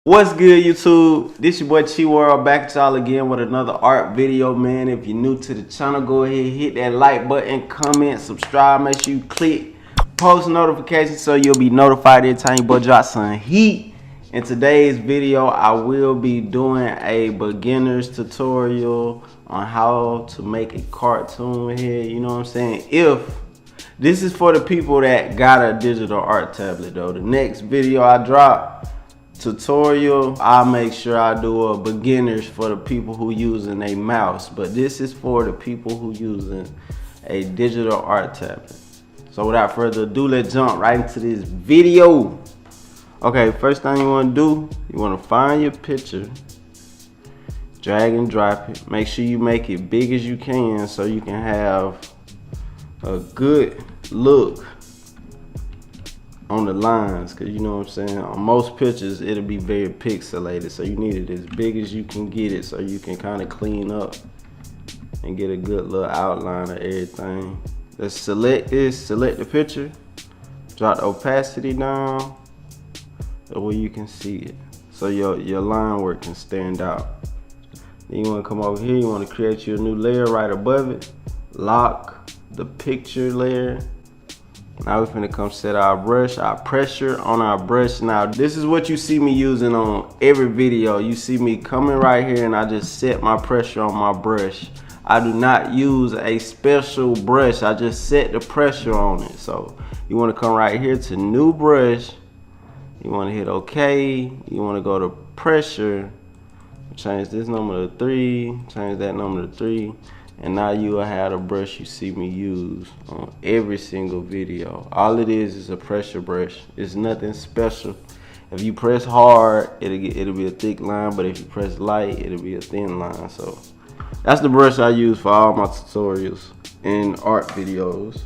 What's good, YouTube? This your boy Chi World back at y'all again with another art video, man. If you're new to the channel, go ahead, hit that like button, comment, subscribe. Make sure you click post notifications so you'll be notified every time your boy drops some heat. In today's video, I will be doing a beginner's tutorial on how to make a cartoon here. You know what I'm saying? This is for the people that got a digital art tablet though. The next video I drop tutorial, I'll make sure I do a beginners for the people who using a mouse, but this is for the people who using a digital art tablet. So without further ado, let's jump right into this video. Okay, first thing you want to do, you want to find your picture, drag and drop it. Make sure you make it big as you can so you can have a good look on the lines, because you know what I'm saying, on most pictures it'll be very pixelated, so you need it as big as you can get it so you can kind of clean up and get a good little outline of everything. Let's select the picture, drop the opacity down so where you can see it so your line work can stand out. Then you want to come over here, you want to create your new layer right above it, lock the picture layer. Now we're finna come set our brush, our pressure on our brush. Now this is what you see me using on every video. You see me coming right here and I just set my pressure on my brush. I do not use a special brush, I just set the pressure on it. So you wanna come right here to new brush, you wanna hit OK, you wanna go to pressure, change this number to 3, change that number to 3. And now you will have the brush you see me use on every single video. All it is a pressure brush. It's nothing special. If you press hard, it'll be a thick line, but if you press light, it'll be a thin line. So that's the brush I use for all my tutorials and art videos.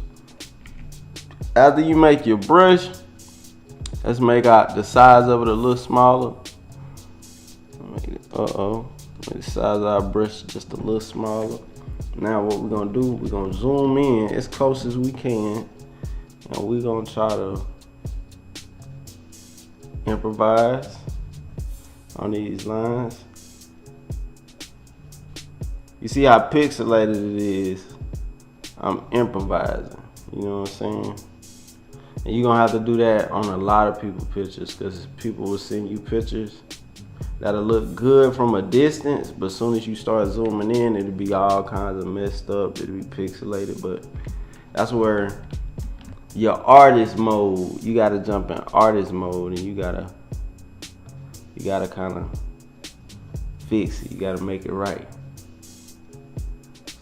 After you make your brush, let's make out the size of it a little smaller. Make the size of our brush just a little smaller. Now what we're gonna do, we're gonna zoom in as close as we can, and we're gonna try to improvise on these lines. You see how pixelated it is? I'm improvising, you know what I'm saying? And you're gonna have to do that on a lot of people's pictures, because people will send you pictures that'll look good from a distance, but as soon as you start zooming in, it'll be all kinds of messed up, it'll be pixelated. But that's where your artist mode, you gotta jump in artist mode, and you gotta kind of fix it, you gotta make it right.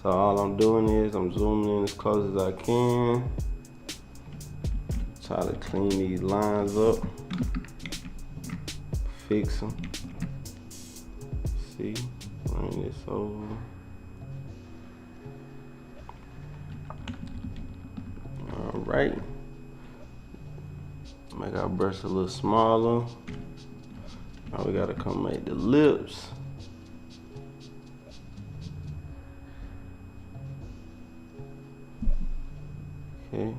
So all I'm doing is I'm zooming in as close as I can, try to clean these lines up, fix them. Bring this over. All right. Make our brush a little smaller. Now we gotta come make the lips. Okay.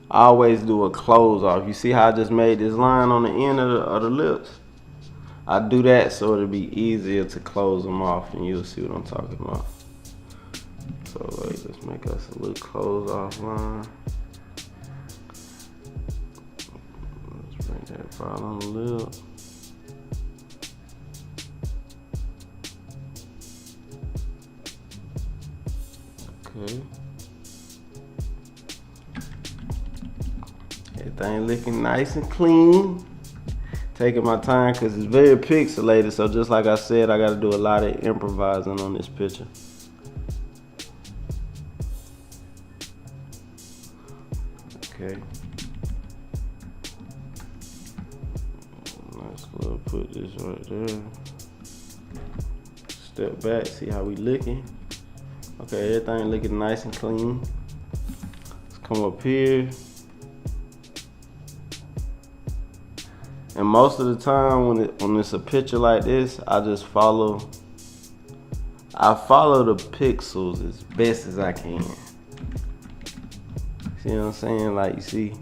I always do a close off. You see how I just made this line on the end of the lips? I do that so it'll be easier to close them off, and you'll see what I'm talking about. So let's make us a little close off line. Let's bring that part on the lip. Okay. Everything looking nice and clean. Taking my time because it's very pixelated, so just like I said, I got to do a lot of improvising on this picture. Okay. Nice little, put this right there. Step back, see how we looking. Okay, everything looking nice and clean. Let's come up here. And most of the time when it's a picture like this, I follow the pixels as best as I can. See what I'm saying? Like, you see,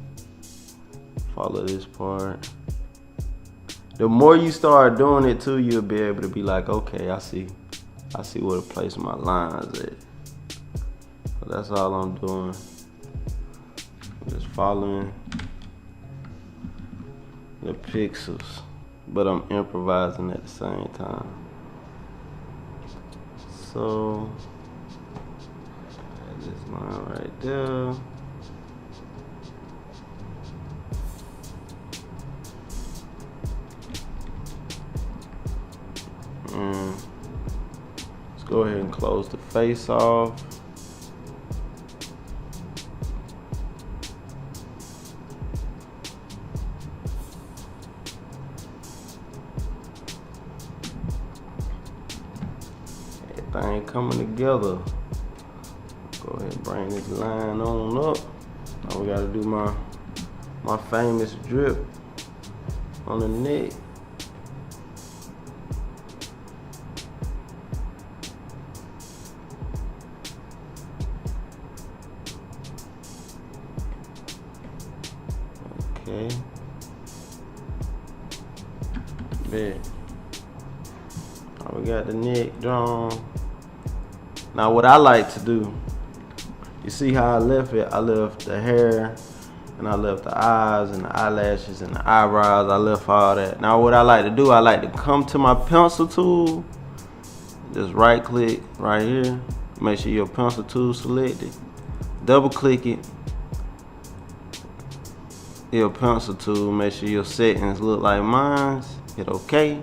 follow this part. The more you start doing it too, you'll be able to be like, okay, I see where to place my lines at. So that's all I'm doing. I'm just following the pixels, but I'm improvising at the same time. So add this line right there. Let's go ahead and close the face off. Everything coming together. Go ahead and bring this line on up. Now we gotta do my famous drip on the neck. Okay. Bet. We got the neck drawn. Now what I like to do, you see how I left it? I left the hair and I left the eyes and the eyelashes and the eyebrows. I left all that. Now what I like to do, I like to come to my pencil tool, just right click right here. Make sure your pencil tool selected. Double click it. Your pencil tool, make sure your settings look like mine. Hit OK.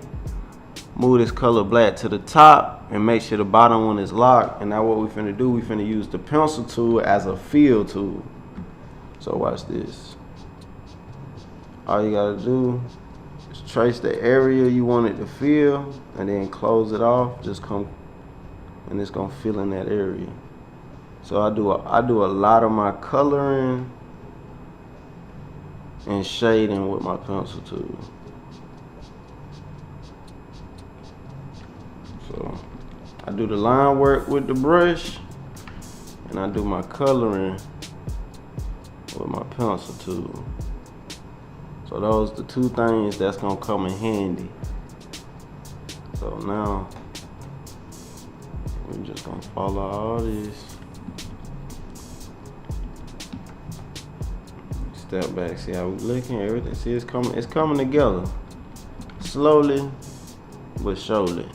Move this color black to the top and make sure the bottom one is locked. And now what we finna do, we finna use the pencil tool as a fill tool. So watch this. All you gotta do is trace the area you want it to fill and then close it off. Just come and it's gonna fill in that area. So I do a lot of my coloring and shading with my pencil tool. So I do the line work with the brush and I do my coloring with my pencil tool. So those are the two things that's gonna come in handy. So now we're just gonna follow all this. Step back, see how we looking, everything. See, it's coming together. Slowly but surely.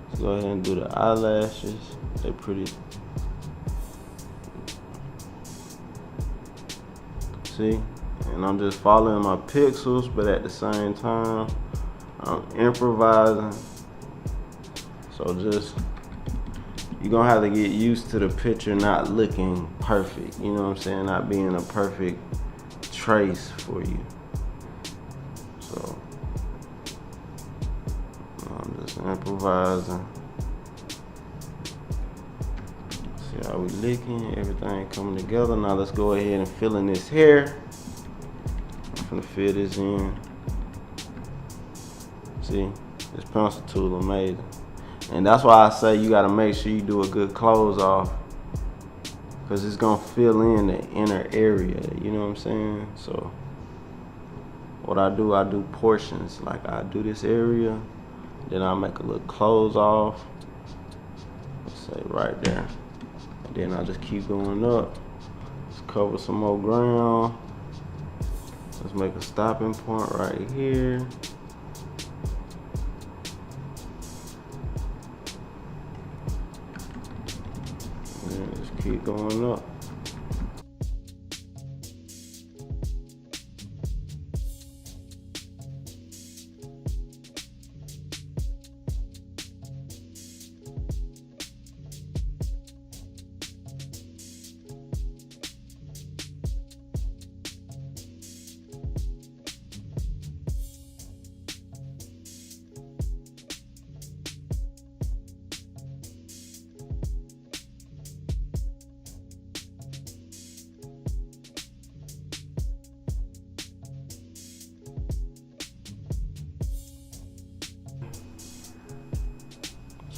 Let's go ahead and do the eyelashes. They're pretty. See? And I'm just following my pixels, but at the same time, I'm improvising. So just, you're gonna have to get used to the picture not looking perfect. You know what I'm saying? Not being a perfect trace for you. So I'm just improvising. See how we licking, everything coming together. Now let's go ahead and fill in this hair. I'm gonna fill this in. See, this pencil tool amazing. And that's why I say you gotta make sure you do a good close off, because it's gonna fill in the inner area, you know what I'm saying? So what I do portions. Like I do this area, then I make a little close off, let's say right there. And then I just keep going up. Let's cover some more ground. Let's make a stopping point right here. And just keep going up.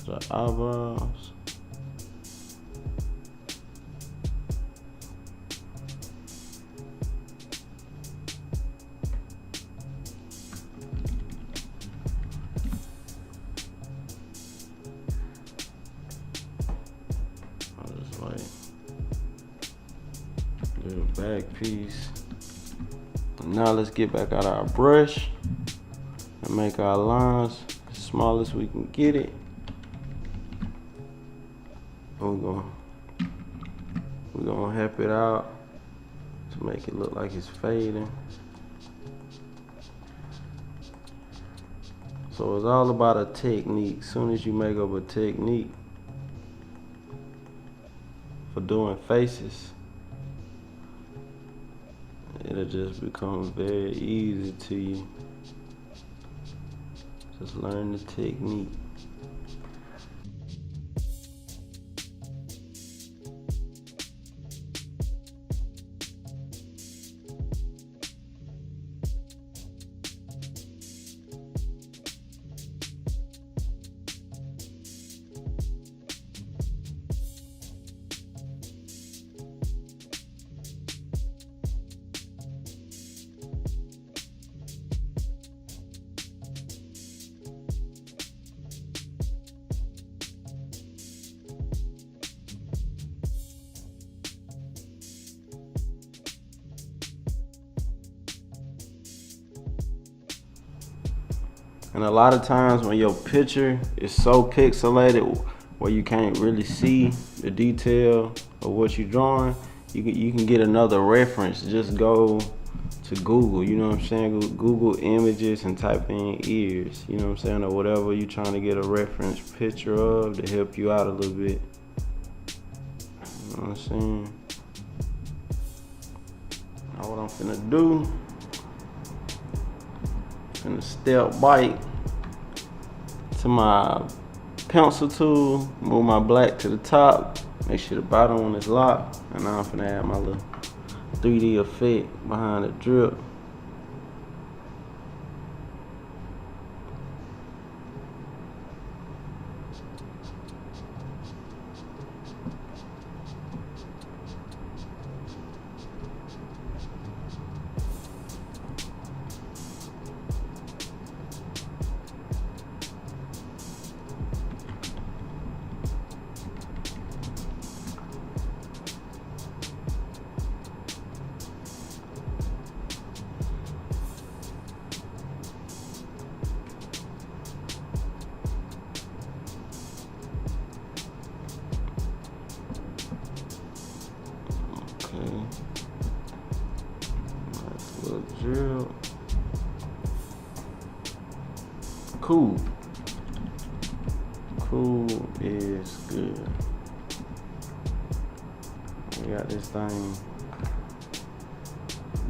The eyebrows. back piece. Now let's get back out our brush and make our lines as small as we can get it. We're gonna help it out to make it look like it's fading. So it's all about a technique. As soon as you make up a technique for doing faces, it'll just become very easy to you. Just learn the technique. And a lot of times when your picture is so pixelated where you can't really see the detail of what you're drawing, you can get another reference. Just go to Google, you know what I'm saying? Google images and type in ears, you know what I'm saying? Or whatever you're trying to get a reference picture of to help you out a little bit. You know what I'm saying? Now what I'm finna do, finna step bite to my pencil tool, move my black to the top, make sure the bottom one is locked, and now I'm finna add my little 3D effect behind the drip. Nice little drill. Cool. Cool is good. We got this thing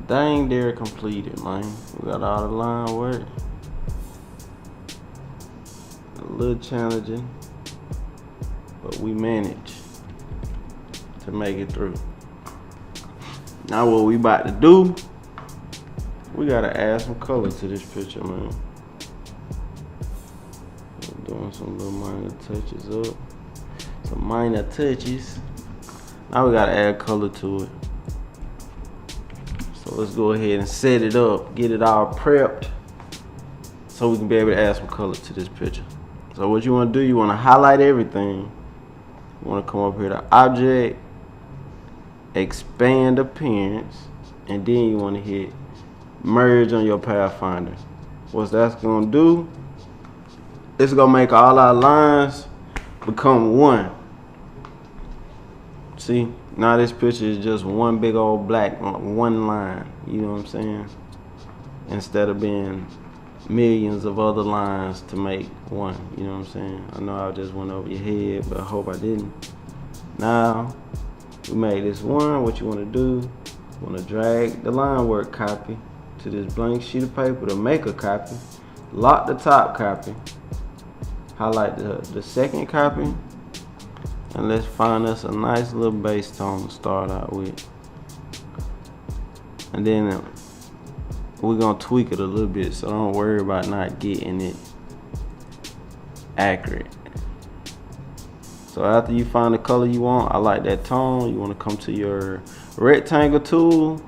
dang near completed, man. We got all the line work. A little challenging, but we managed to make it through. Now what we about to do, we gotta add some color to this picture, man. Doing some little minor touches up. Some minor touches. Now we gotta add color to it. So let's go ahead and set it up, get it all prepped, so we can be able to add some color to this picture. So what you wanna do, you wanna highlight everything. You wanna come up here to Object, Expand Appearance, and then you wanna hit Merge on your Pathfinder. What that's gonna do, it's gonna make all our lines become one. See, now this picture is just one big old black, one line, you know what I'm saying? Instead of being millions of other lines to make one, you know what I'm saying? I know I just went over your head, but I hope I didn't. Now, we made this one. What you wanna do, you wanna drag the line work copy to this blank sheet of paper to make a copy, lock the top copy, highlight the second copy, and let's find us a nice little base tone to start out with. And then we're gonna tweak it a little bit, so don't worry about not getting it accurate. So after you find the color you want, I like that tone, you wanna come to your rectangle tool,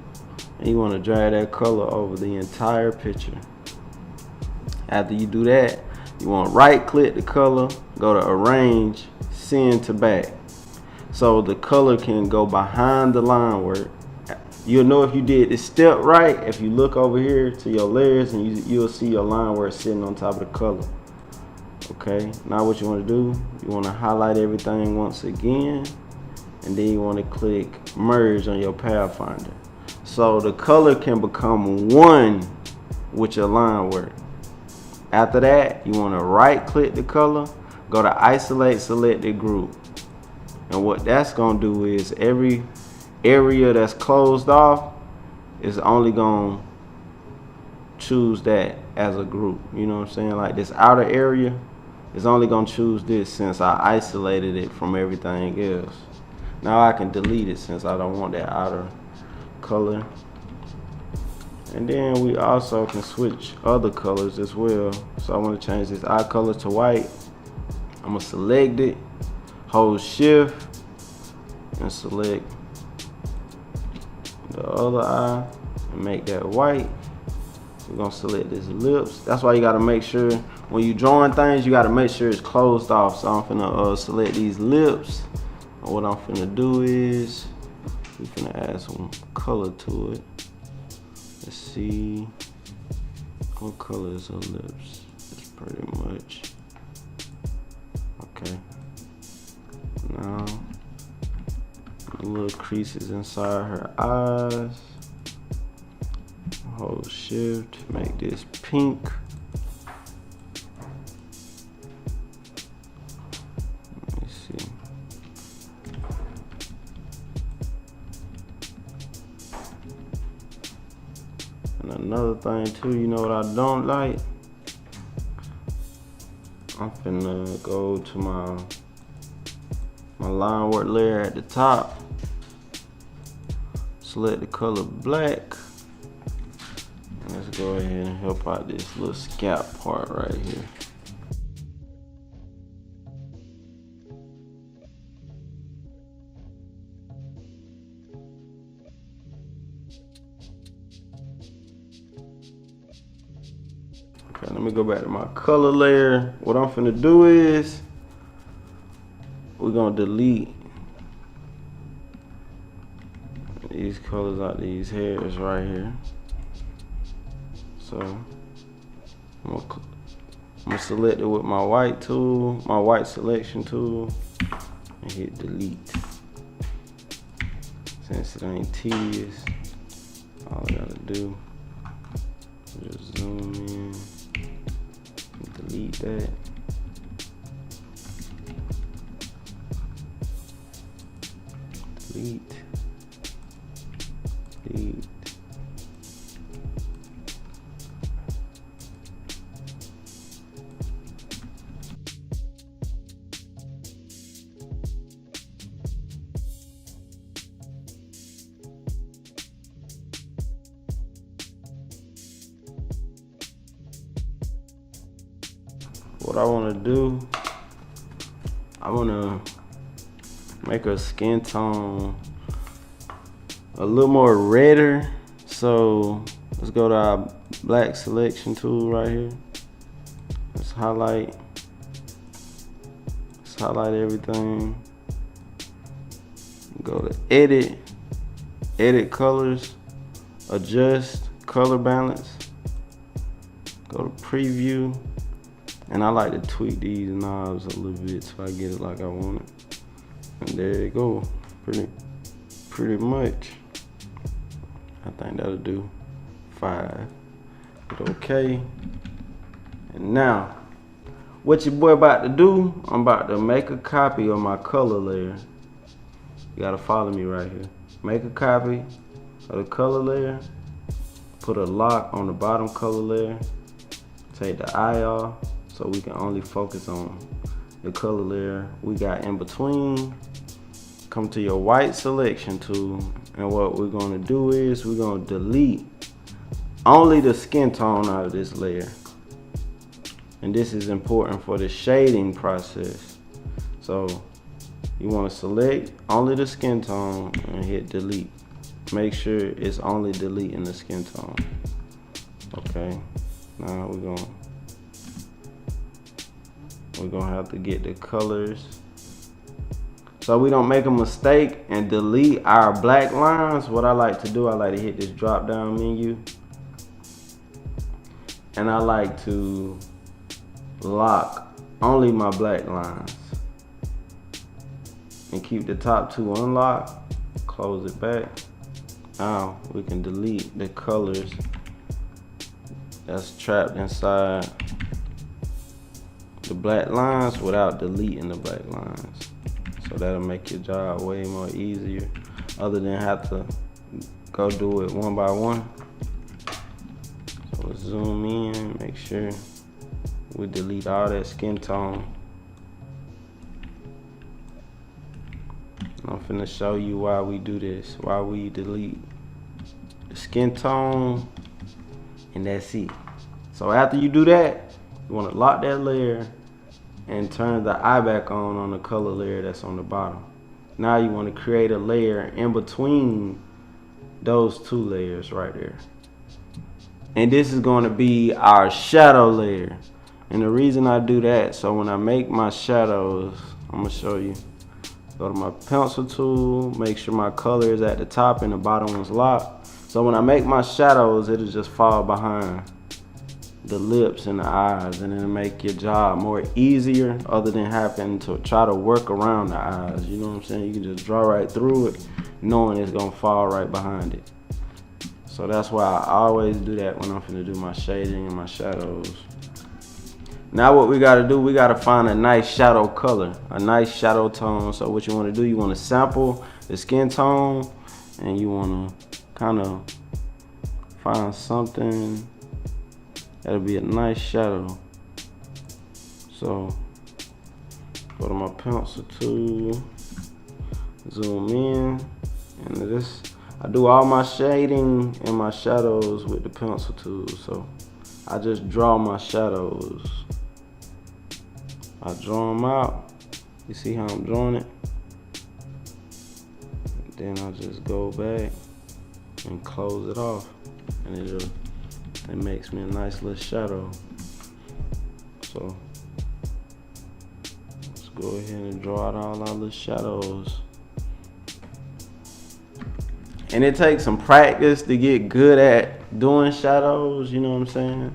and you wanna drag that color over the entire picture. After you do that, you want to right click the color, go to arrange, send to back. So the color can go behind the line work You'll know if you did this step right if you look over here to your layers, and you'll see your line where it's sitting on top of the color. Okay, now what you want to do, you want to highlight everything once again, and then you want to click merge on your pathfinder, so the color can become one with your line work. After that, you want to right click the color, go to isolate selected group, and what that's going to do is every area that's closed off is only going to choose that as a group. You know what I'm saying? Like this outer area is only going to choose this since I isolated it from everything else. Now I can delete it since I don't want that outer color. And then we also can switch other colors as well. So I want to change this eye color to white. I'm going to select it, hold shift, and select the other eye and make that white. We're gonna select this lips. That's why you gotta make sure when you drawing things, you gotta make sure it's closed off. So I'm finna select these lips. And what I'm finna do is we're finna add some color to it. Let's see, what color is her lips? It's pretty much okay. Now little creases inside her eyes. Hold shift, make this pink. Let me see. And another thing too, you know what I don't like? I'm finna go to my line work layer at the top. Select the color black. And let's go ahead and help out this little scalp part right here. Okay, let me go back to my color layer. What I'm finna do is we're gonna delete these colors out these hairs right here. So I'm gonna select it with my white tool, my white selection tool, and hit delete. Since it ain't tedious, all I gotta do is just zoom in and delete that. Delete. What I want to do, I want to make her skin tone a little more redder. So let's go to our black selection tool right here. Let's highlight everything. Go to edit colors, adjust color balance, go to preview, and I like to tweak these knobs a little bit so I get it like I want it. And there you go, pretty much. I think that'll do 5. Hit okay. And now, what your boy about to do, I'm about to make a copy of my color layer. You gotta follow me right here. Make a copy of the color layer, put a lock on the bottom color layer, take the eye off so we can only focus on the color layer we got in between. Come to your white selection tool, and what we're gonna do is we're gonna delete only the skin tone out of this layer. And this is important for the shading process. So you wanna select only the skin tone and hit delete. Make sure it's only deleting the skin tone. Okay, now we're gonna have to get the colors. So we don't make a mistake and delete our black lines, what I like to do, I like to hit this drop down menu. And I like to lock only my black lines. And keep the top two unlocked. Close it back. Now we can delete the colors that's trapped inside the black lines without deleting the black lines. So that'll make your job way more easier, other than have to go do it one by one. So let's zoom in, make sure we delete all that skin tone. And I'm finna show you why we do this, why we delete the skin tone, and that's it. So after you do that, you wanna lock that layer and turn the eye back on the color layer that's on the bottom. Now you want to create a layer in between those two layers right there. And this is going to be our shadow layer. And the reason I do that, so when I make my shadows, I'm going to show you. Go to my pencil tool, make sure my color is at the top and the bottom one's locked. So when I make my shadows, it'll just fall behind the lips and the eyes, and it'll make your job more easier, other than having to try to work around the eyes. You know what I'm saying? You can just draw right through it, knowing it's gonna fall right behind it. So that's why I always do that when I'm finna do my shading and my shadows. Now what we gotta do, we gotta find a nice shadow color, a nice shadow tone. So what you wanna do, you wanna sample the skin tone, and you wanna kinda find something that'll be a nice shadow. So go to my pencil tool, zoom in, and this, I do all my shading and my shadows with the pencil tool. So I just draw my shadows. I draw them out. You see how I'm drawing it? And then I just go back and close it off, and it makes me a nice little shadow. So let's go ahead and draw out all our little shadows. And it takes some practice to get good at doing shadows, you know what I'm saying?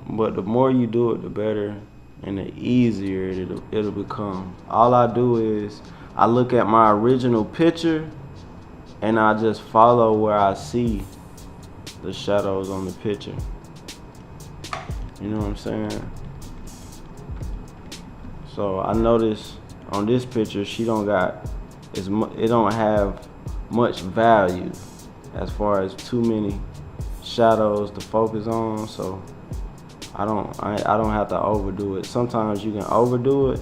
But the more you do it, the better and the easier it'll become. All I do is I look at my original picture and I just follow where I see the shadows on the picture. You know what I'm saying? So I notice on this picture she don't got it don't have much value as far as too many shadows to focus on. So I don't have to overdo it. Sometimes you can overdo it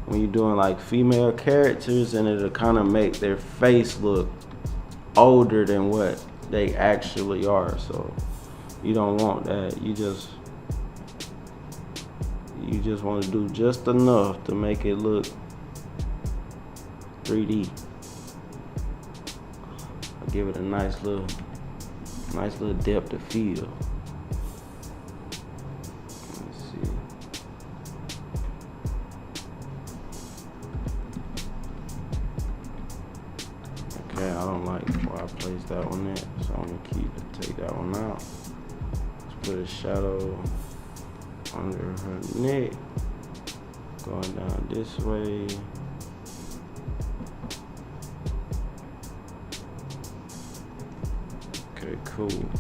when you're doing like female characters, and it'll kind of make their face look older than what they actually are. So you don't want that. You just want to do just enough to make it look 3D. I'll give it a nice little depth of field. Let's see. Okay, I don't like where I placed that one at, so I'm gonna take that one out. Let's put a shadow under her neck, going down this way. Okay, cool.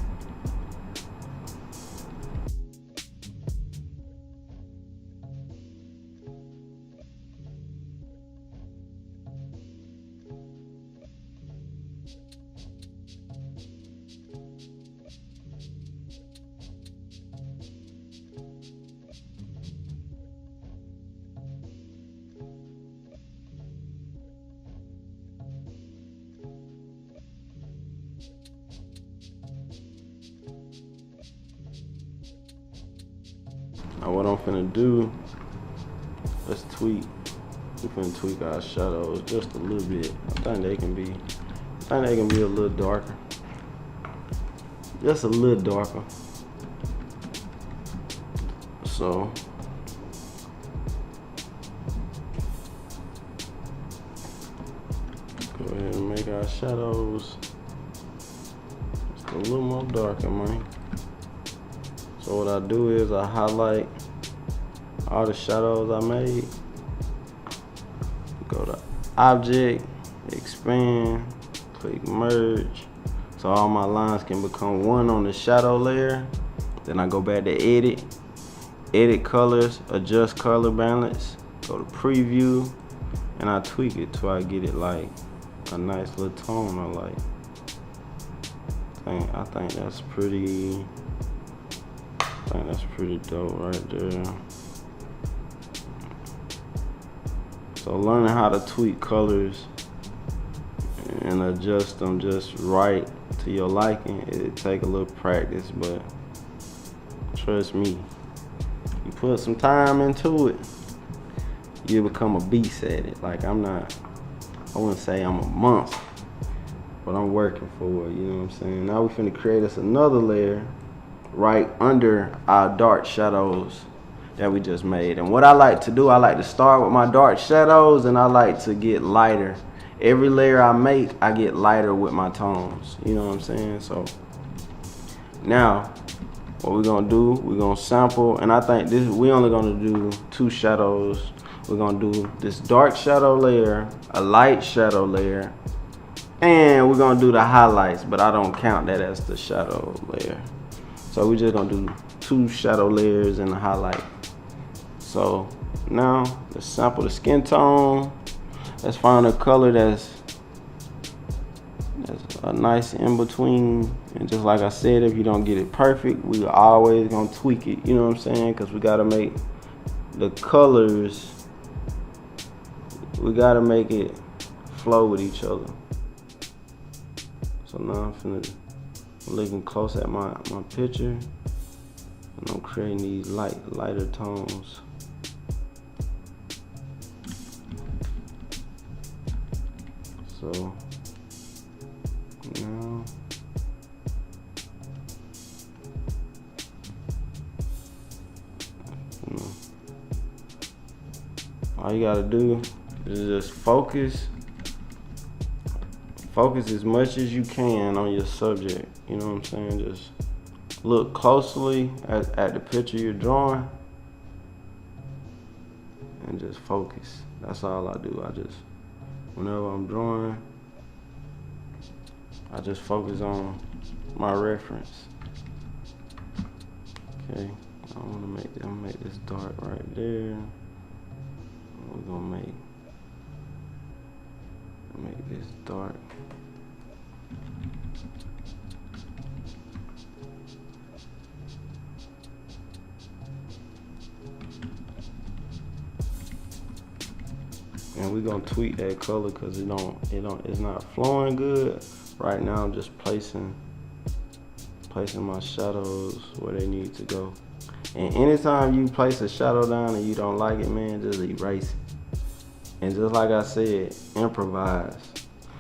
Now what I'm finna do, let's tweak. We're finna tweak our shadows just a little bit. I think they can be a little darker. Just a little darker. So our shadows just a little more darker, man. So what I do is I highlight all the shadows I made. Go to Object, Expand, click Merge. So all my lines can become one on the shadow layer. Then I go back to edit colors, adjust color balance, go to preview, and I tweak it till I get it like a nice little tone I like. I think that's pretty dope right there. So learning how to tweak colors and adjust them just right to your liking, it take a little practice, but trust me, you put some time into it, you become a beast at it. Like I wouldn't say I'm a monster, but I'm working for it, you know what I'm saying? Now we finna create us another layer right under our dark shadows that we just made. And what I like to do, I like to start with my dark shadows and I like to get lighter. Every layer I make, I get lighter with my tones, you know what I'm saying? So now what we're gonna do, we're gonna sample, and I think we only gonna do 2 shadows. We're gonna do this dark shadow layer, a light shadow layer, and we're gonna do the highlights, but I don't count that as the shadow layer. So we're just gonna do 2 shadow layers and a highlight. So now let's sample the skin tone. Let's find a color that's a nice in between. And just like I said, if you don't get it perfect, we always gonna tweak it. You know what I'm saying? Because we gotta make the colors, we gotta make it flow with each other. So now I'm looking close at my picture, and I'm creating these lighter tones. So now all you gotta do is just focus as much as you can on your subject. You know what I'm saying? Just look closely at the picture you're drawing and just focus. That's all I do. Whenever I'm drawing, I just focus on my reference. Okay, I'm gonna make this dark right there. We're gonna make this dark. And we're gonna tweak that color because it's not flowing good. Right now I'm just placing my shadows where they need to go. And anytime you place a shadow down and you don't like it, man, just erase it. And just like I said, improvise.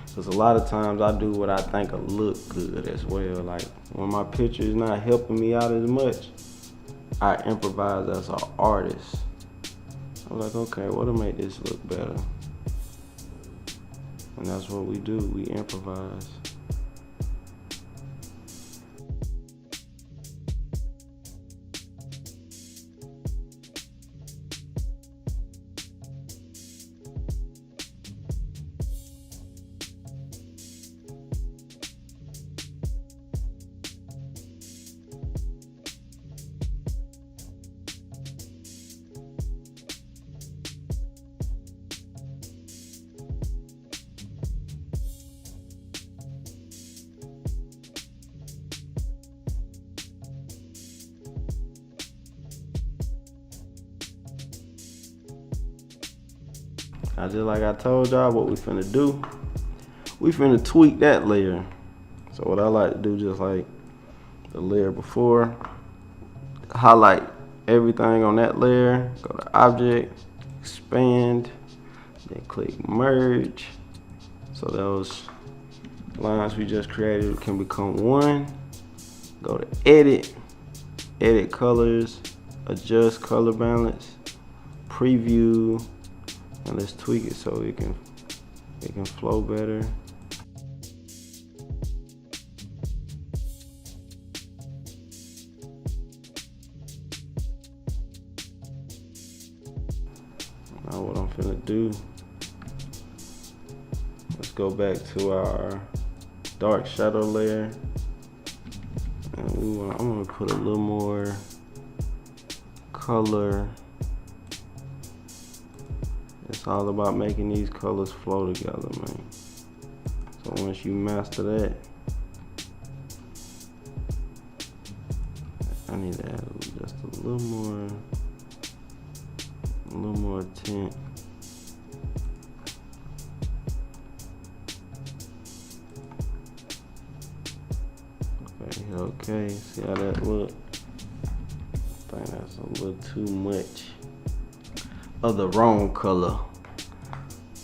Because a lot of times I do what I think will look good as well. Like when my picture is not helping me out as much, I improvise as an artist. I'm like, okay, what'll make this look better? And that's what we do, we improvise. Just like I told y'all what we finna do, we finna tweak that layer. So what I like to do, just like the layer before, highlight everything on that layer, go to Object, Expand, then click Merge. So those lines we just created can become one. Go to edit colors, adjust color balance, preview, and let's tweak it so it can flow better. finna do, let's go back to our dark shadow layer, and I'm gonna put a little more color. It's all about making these colors flow together, man. So once you master that, I need to add just a little more tint. Okay, see how that look? I think that's a little too much of the wrong color.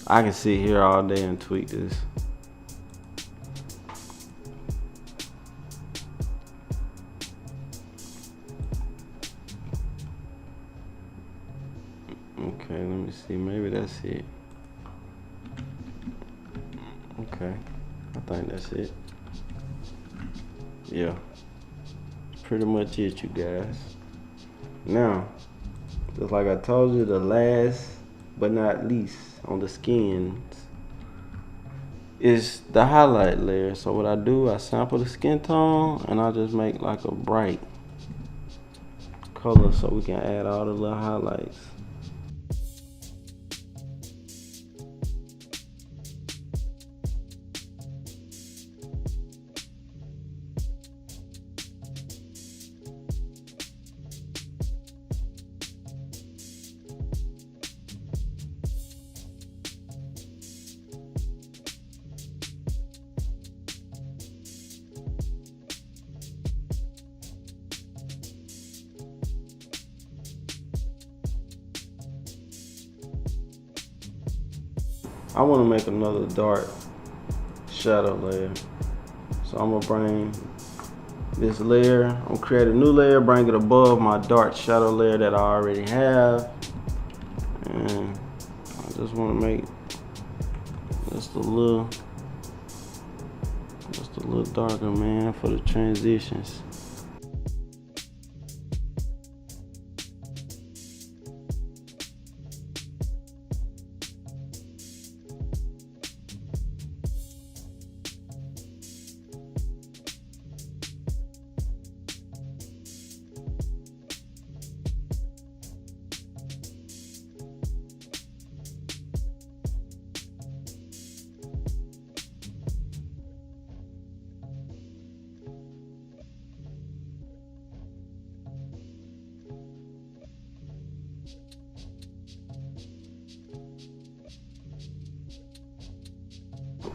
I can sit here all day and tweak this. Okay, let me see, maybe that's it. Okay, I think that's it. Yeah, pretty much it, you guys. Now, just like I told you, the last but not least on the skins is the highlight layer. So what I do, I sample the skin tone and I just make like a bright color so we can add all the little highlights. I want to make another dark shadow layer. So I'm gonna bring this layer, I'm gonna create a new layer, bring it above my dark shadow layer that I already have. And I just want to make just a little darker, man, for the transitions.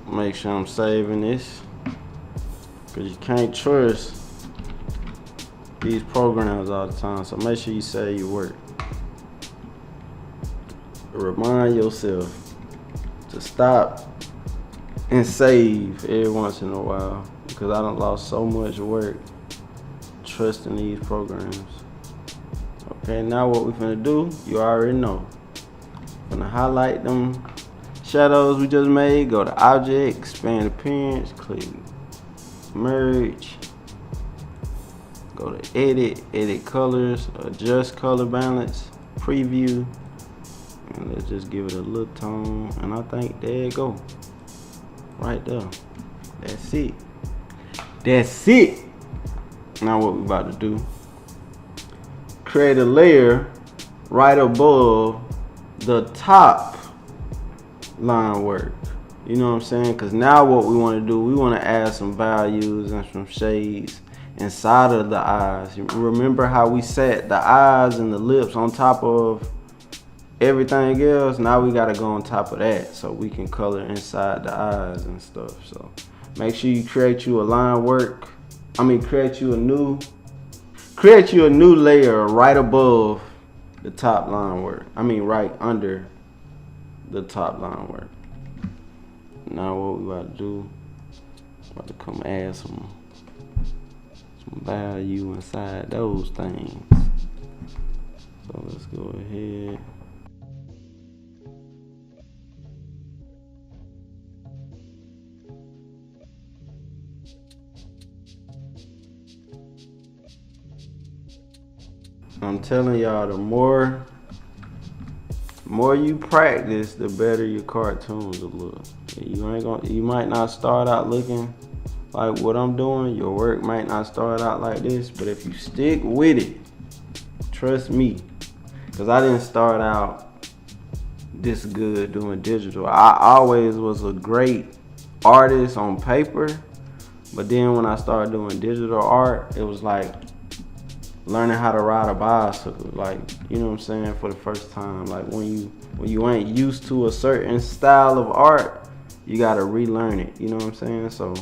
Make sure I'm saving this, because you can't trust these programs all the time. So make sure you save your work. Remind yourself to stop and save every once in a while, because I done lost so much work trusting these programs. Okay, now what we're finna do, you already know. Gonna highlight them shadows we just made, go to object, expand appearance, click merge, go to edit colors, adjust color balance, preview, and let's just give it a little tone. And I think there you go, right there. That's it. That's it. Now what we about to do, create a layer right above the top line work. You know what I'm saying? Because now what we want to do, we want to add some values and some shades inside of the eyes. Remember how we set the eyes and the lips on top of everything else? Now we got to go on top of that so we can color inside the eyes and stuff. So make sure you create you a line work. Create you a new layer right above the top line work. Right under the top line work. Now what we about to do, about to come add some value inside those things. So let's go ahead. I'm telling y'all, the more more you practice, the better your cartoons will look. You might not start out looking like what I'm doing. Your work might not start out like this, but if you stick with it, trust me, because I didn't start out this good doing digital. I always was a great artist on paper, but then when I started doing digital art, it was like learning how to ride a bicycle, like, you know what I'm saying, for the first time. Like when you ain't used to a certain style of art, you gotta relearn it, you know what I'm saying? So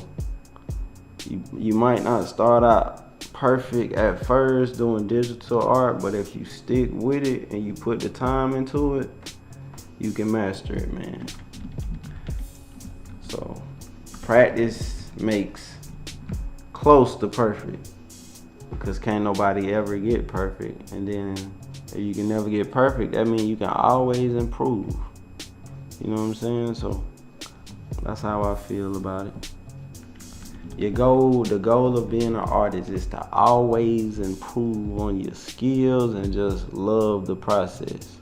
you might not start out perfect at first doing digital art, but if you stick with it and you put the time into it, you can master it, man. So practice makes close to perfect, because can't nobody ever get perfect. And then if you can never get perfect, that means you can always improve. You know what I'm saying? So that's how I feel about it. The goal of being an artist is to always improve on your skills and just love the process.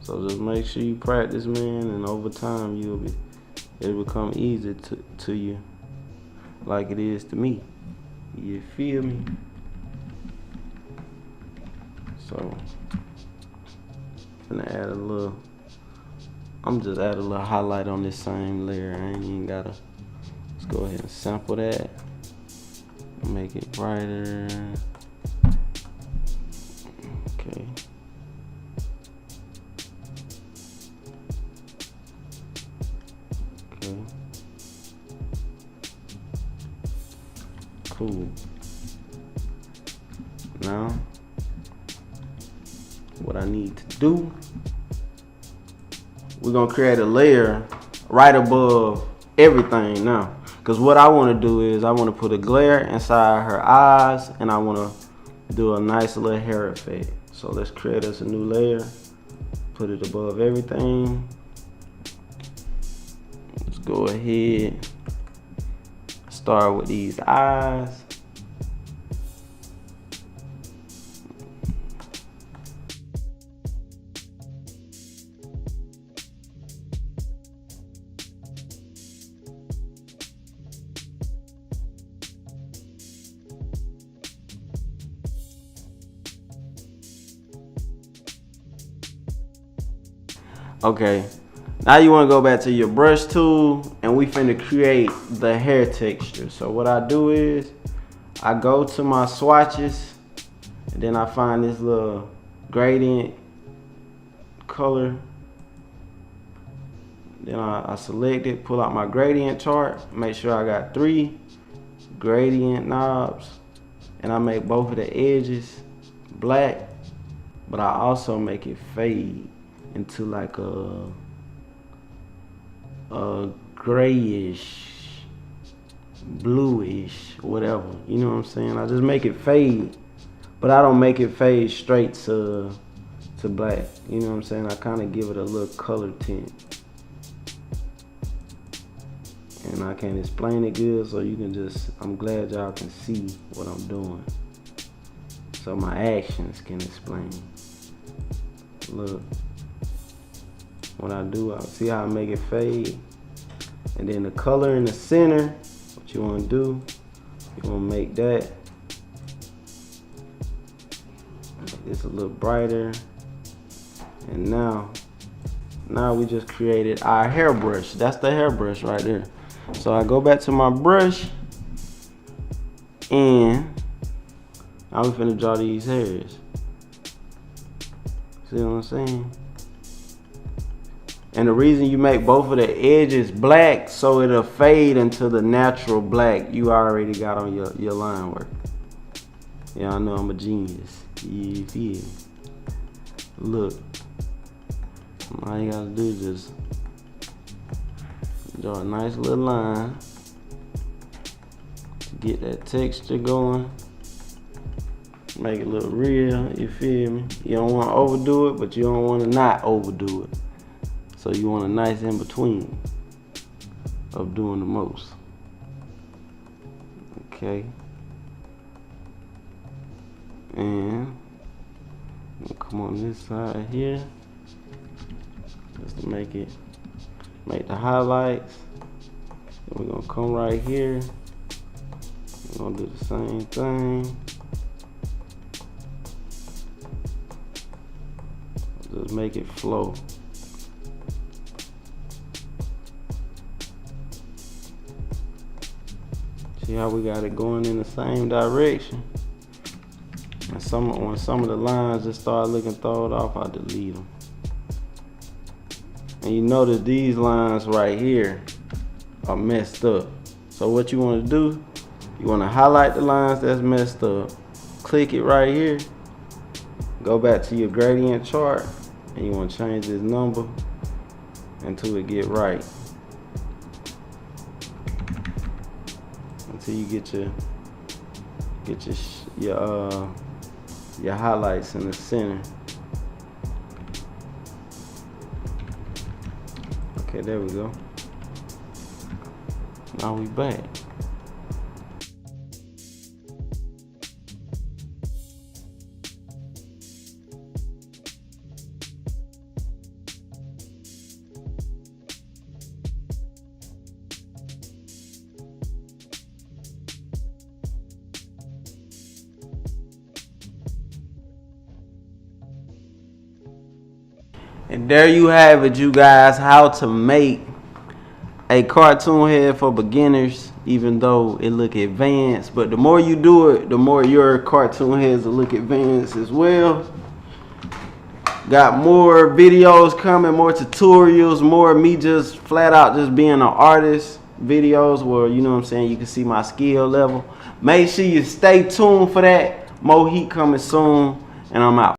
So just make sure you practice, man, and over time it'll become easy to you, like it is to me. You feel me? So I'm just add a little highlight on this same layer. I ain't even gotta. Let's go ahead and sample that. Make it brighter. Okay. Okay. Cool. Now, what I need to do, we're gonna create a layer right above everything now. Because what I want to do is I want to put a glare inside her eyes, and I want to do a nice little hair effect. So let's create us a new layer, put it above everything. Let's go ahead, start with these eyes. Okay, now you want to go back to your brush tool, and we finna create the hair texture. So what I do is I go to my swatches, and then I find this little gradient color. Then I select it, pull out my gradient chart, make sure I got 3 gradient knobs, and I make both of the edges black, but I also make it fade into like a grayish, bluish, whatever. You know what I'm saying? I just make it fade, but I don't make it fade straight to black. You know what I'm saying? I kind of give it a little color tint. And I can't explain it good, so you can just, I'm glad y'all can see what I'm doing, so my actions can explain. Look. What I do, I'll see how I make it fade. And then the color in the center, what you want to do, you want to make that. Make this a little brighter. And now we just created our hairbrush. That's the hairbrush right there. So I go back to my brush, and now we finna draw these hairs. See what I'm saying? And the reason you make both of the edges black, so it'll fade into the natural black you already got on your line work. Yeah, I know I'm a genius. You feel me? Look, all you gotta do is just draw a nice little line to get that texture going. Make it look real, you feel me? You don't want to overdo it, but you don't want to not overdo it. So you want a nice in between of doing the most. Okay. And come on this side here. make the highlights. Then we're gonna come right here. We're gonna do the same thing. Just make it flow. See how we got it going in the same direction? And when some of the lines just start looking thrown off, I delete them. And you notice these lines right here are messed up. So what you want to do, you want to highlight the lines that's messed up, click it right here, go back to your gradient chart, and you want to change this number until it get right. Until you get your highlights in the center. Okay, there we go. Now we back. And there you have it, you guys, how to make a cartoon head for beginners, even though it look advanced. But the more you do it, the more your cartoon heads will look advanced as well. Got more videos coming, more tutorials, more me just flat out just being an artist videos where, you know what I'm saying, you can see my skill level. Make sure you stay tuned for that. More heat coming soon, and I'm out.